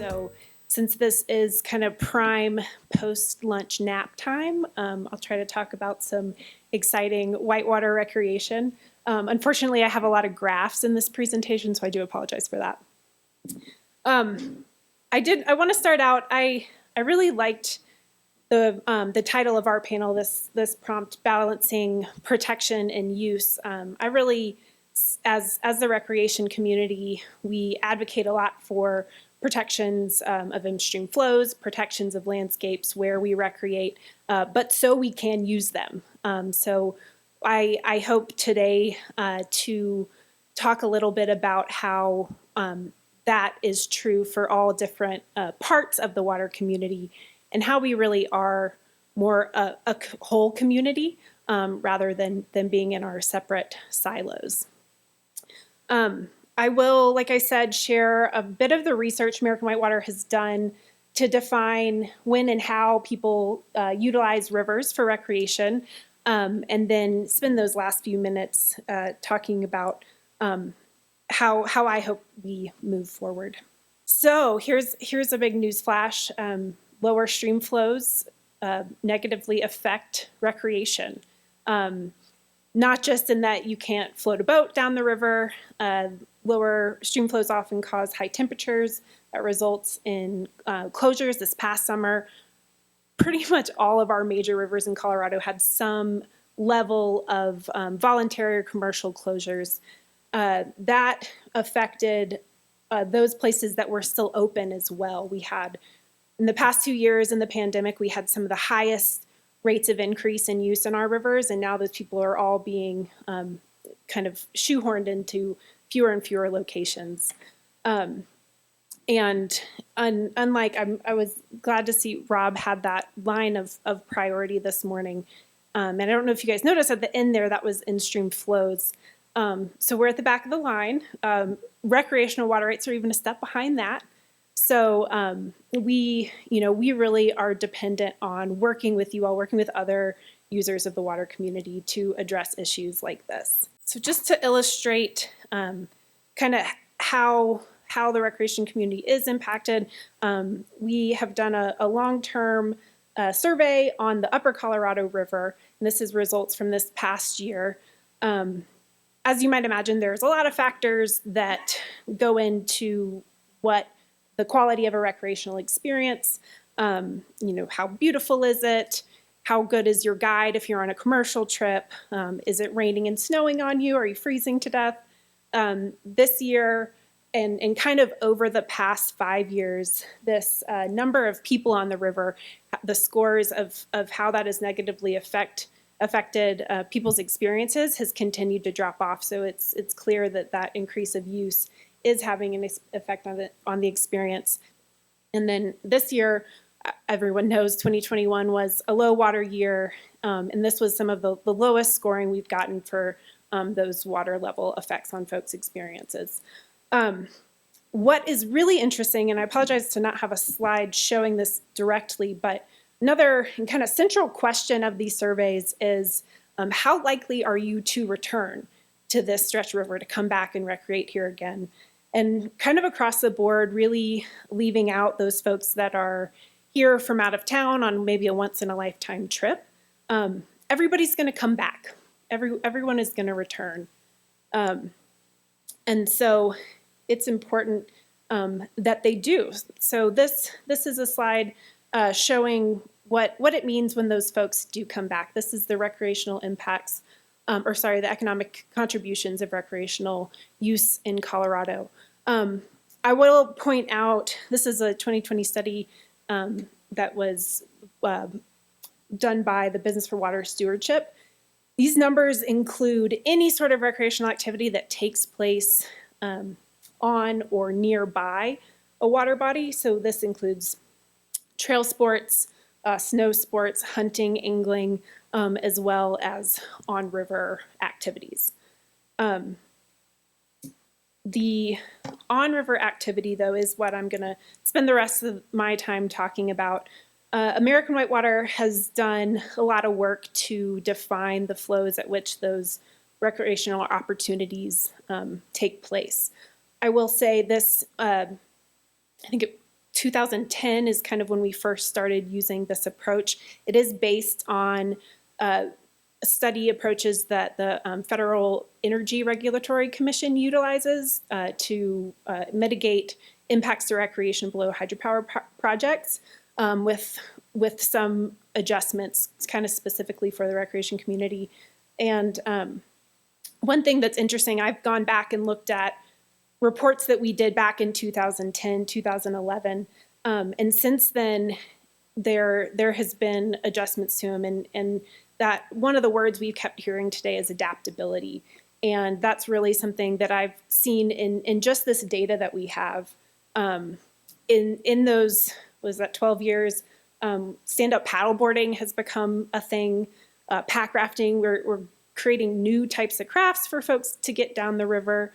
So since this is kind of prime post-lunch nap time, I'll try to talk about some exciting whitewater recreation. Unfortunately, I have a lot of graphs in this presentation, so I do apologize for that. I want to start out, I really liked the title of our panel, this prompt, Balancing Protection and Use. I really, as the recreation community, we advocate a lot for protections of in-stream flows, protections of landscapes where we recreate, but so we can use them. So I hope today to talk a little bit about how that is true for all different parts of the water community, and how we really are more a whole community rather than being in our separate silos. I will, like I said, share a bit of the research American Whitewater has done to define when and how people utilize rivers for recreation, and then spend those last few minutes talking about how I hope we move forward. So here's a big news flash. Lower stream flows negatively affect recreation. Not just in that you can't float a boat down the river. Lower stream flows often cause high temperatures that results in closures. This past summer, pretty much all of our major rivers in Colorado had some level of voluntary or commercial closures. That affected those places that were still open as well. We had, in the past 2 years in the pandemic, we had some of the highest rates of increase in use in our rivers, and now those people are all being kind of shoehorned into fewer and fewer locations. And unlike, I was glad to see Rob had that line of priority this morning. And I don't know if you guys noticed at the end there, that was in-stream flows. So we're at the back of the line. Recreational water rights are even a step behind that. So we really are dependent on working with you all, working with other users of the water community to address issues like this. So just to illustrate kind of how the recreation community is impacted, we have done a long-term survey on the Upper Colorado River, and this is results from this past year. As you might imagine, there's a lot of factors that go into what the quality of a recreational experience. How beautiful is it? How good is your guide if you're on a commercial trip? Is it raining and snowing on you? Are you freezing to death? This year, and kind of over the past 5 years, this number of people on the river, the scores of how that has negatively affected people's experiences has continued to drop off. So it's clear that increase of use is having an effect on the experience. And then this year, everyone knows 2021 was a low water year, and this was some of the lowest scoring we've gotten for those water level effects on folks' experiences. What is really interesting, and I apologize to not have a slide showing this directly, but another kind of central question of these surveys is how likely are you to return to this stretch river, to come back and recreate here again? And kind of across the board, really leaving out those folks that are here from out of town on maybe a once-in-a-lifetime trip. Everybody's going to come back. Everyone is going to return. And so it's important that they do. So this is a slide showing what it means when those folks do come back. This is the recreational impacts, the economic contributions of recreational use in Colorado. I will point out, this is a 2020 study that was done by the Business for Water Stewardship. These numbers include any sort of recreational activity that takes place on or nearby a water body. So this includes trail sports, snow sports, hunting, angling, as well as on-river activities. The on-river activity, though, is what I'm going to spend the rest of my time talking about. American Whitewater has done a lot of work to define the flows at which those recreational opportunities take place. I will say this, I think 2010 is kind of when we first started using this approach. It is based on study approaches that the Federal Energy Regulatory Commission utilizes to mitigate impacts to recreation below hydropower projects with some adjustments kind of specifically for the recreation community. And one thing that's interesting, I've gone back and looked at reports that we did back in 2010, 2011, and since then there has been adjustments to them, and that one of the words we've kept hearing today is adaptability, and that's really something that I've seen in just this data that we have. In those, was that 12 years, stand-up paddleboarding has become a thing, pack rafting, we're creating new types of crafts for folks to get down the river.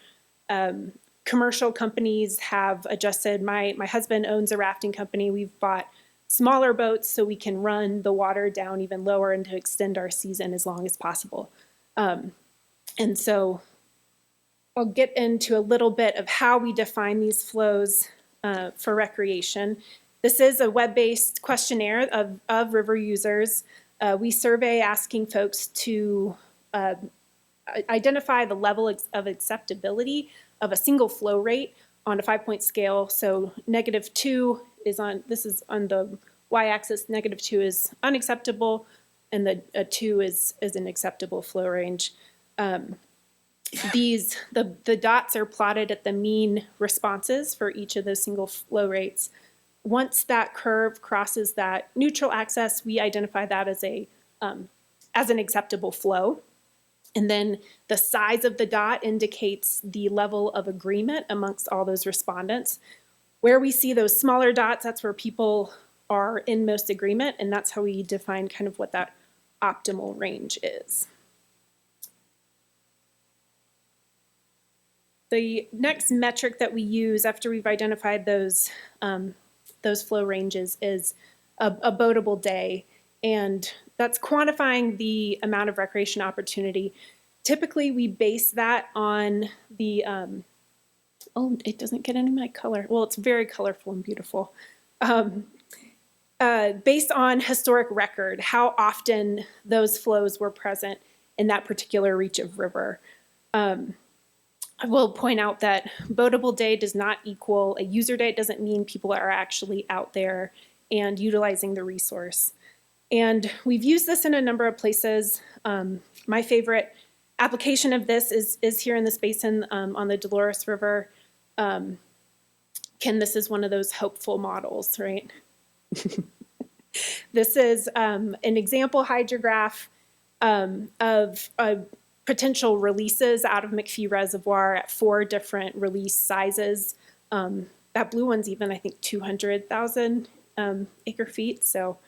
Commercial companies have adjusted. My husband owns a rafting company. We've bought smaller boats so we can run the water down even lower and to extend our season as long as possible. And so I'll get into a little bit of how we define these flows for recreation. This is a web-based questionnaire of river users. We survey asking folks to identify the level of acceptability of a single flow rate on a 5-point scale. So -2 is on, this is on the y-axis, -2 is unacceptable, and the 2 is an acceptable flow range. The dots are plotted at the mean responses for each of those single flow rates. Once that curve crosses that neutral axis, we identify that as an acceptable flow. And then the size of the dot indicates the level of agreement amongst all those respondents. Where we see those smaller dots, that's where people are in most agreement, and that's how we define kind of what that optimal range is. The next metric that we use after we've identified those flow ranges is a boatable day, and that's quantifying the amount of recreation opportunity. Typically, we base that on the, oh, it doesn't get any of my color. Well, it's very colorful and beautiful. Based on historic record, how often those flows were present in that particular reach of river. I will point out that boatable day does not equal a user day. It doesn't mean people are actually out there and utilizing the resource. And we've used this in a number of places. My favorite application of this is here in this basin on the Dolores River. This is one of those hopeful models, right? This is an example hydrograph of potential releases out of McPhee Reservoir at 4 different release sizes. That blue one's even, I think, 200,000 acre feet, so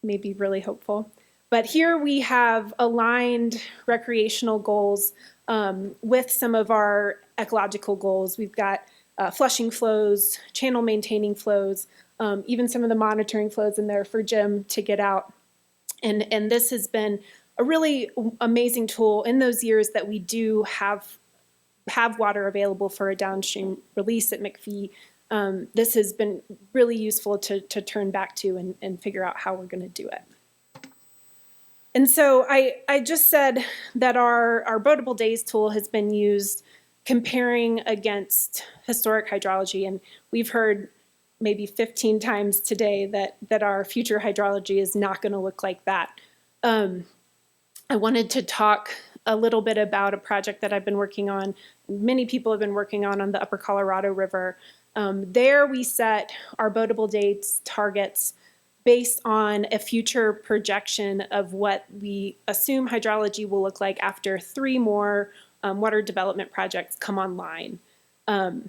maybe really hopeful. But here we have aligned recreational goals with some of our ecological goals. We've got flushing flows, channel maintaining flows, even some of the monitoring flows in there for Jim to get out. And this has been a really amazing tool in those years that we do have water available for a downstream release at McPhee. This has been really useful to turn back to and figure out how we're going to do it. And so I just said that our boatable days tool has been used comparing against historic hydrology, and we've heard maybe 15 times today that our future hydrology is not going to look like that. I wanted to talk a little bit about a project that I've been working on. Many people have been working on the Upper Colorado River. There we set our boatable days targets based on a future projection of what we assume hydrology will look like after 3 more water development projects come online. So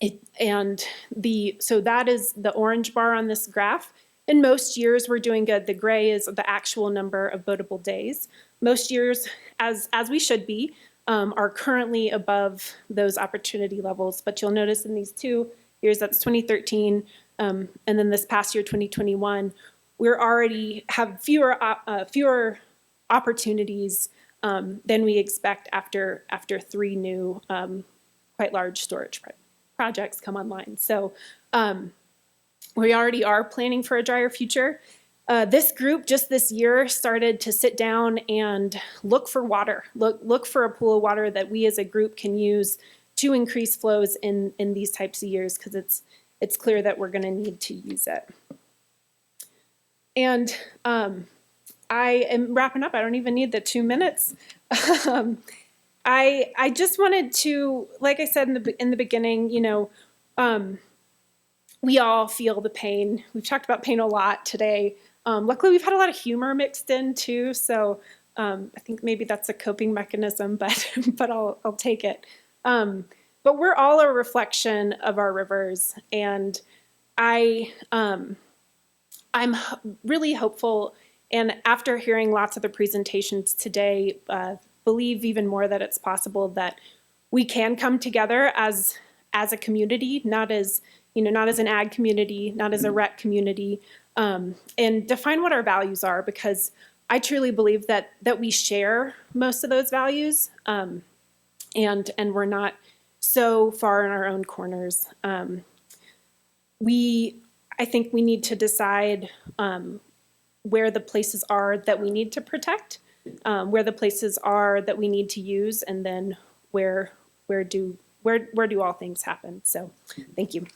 that is the orange bar on this graph. In most years, we're doing good. The gray is the actual number of boatable days. Most years, as we should be, are currently above those opportunity levels. But you'll notice in these 2 years, that's 2013, and then this past year, 2021, we're already have fewer opportunities than we expect after 3 new quite large storage projects come online. So we already are planning for a drier future. This group just this year started to sit down and look for water, look for a pool of water that we as a group can use to increase flows in these types of years, because it's clear that we're going to need to use it. And I am wrapping up. I don't even need the 2 minutes. I just wanted to, like I said in the beginning, you know, we all feel the pain. We've talked about pain a lot today. Luckily, we've had a lot of humor mixed in too, so I think maybe that's a coping mechanism, but I'll take it. But we're all a reflection of our rivers, and I'm really hopeful. And after hearing lots of the presentations today, believe even more that it's possible that we can come together as a community, not as an ag community, not as a rec community, and define what our values are, because I truly believe that we share most of those values, and we're not so far in our own corners. I think we need to decide where the places are that we need to protect, where the places are that we need to use, and then where do all things happen. So, thank you.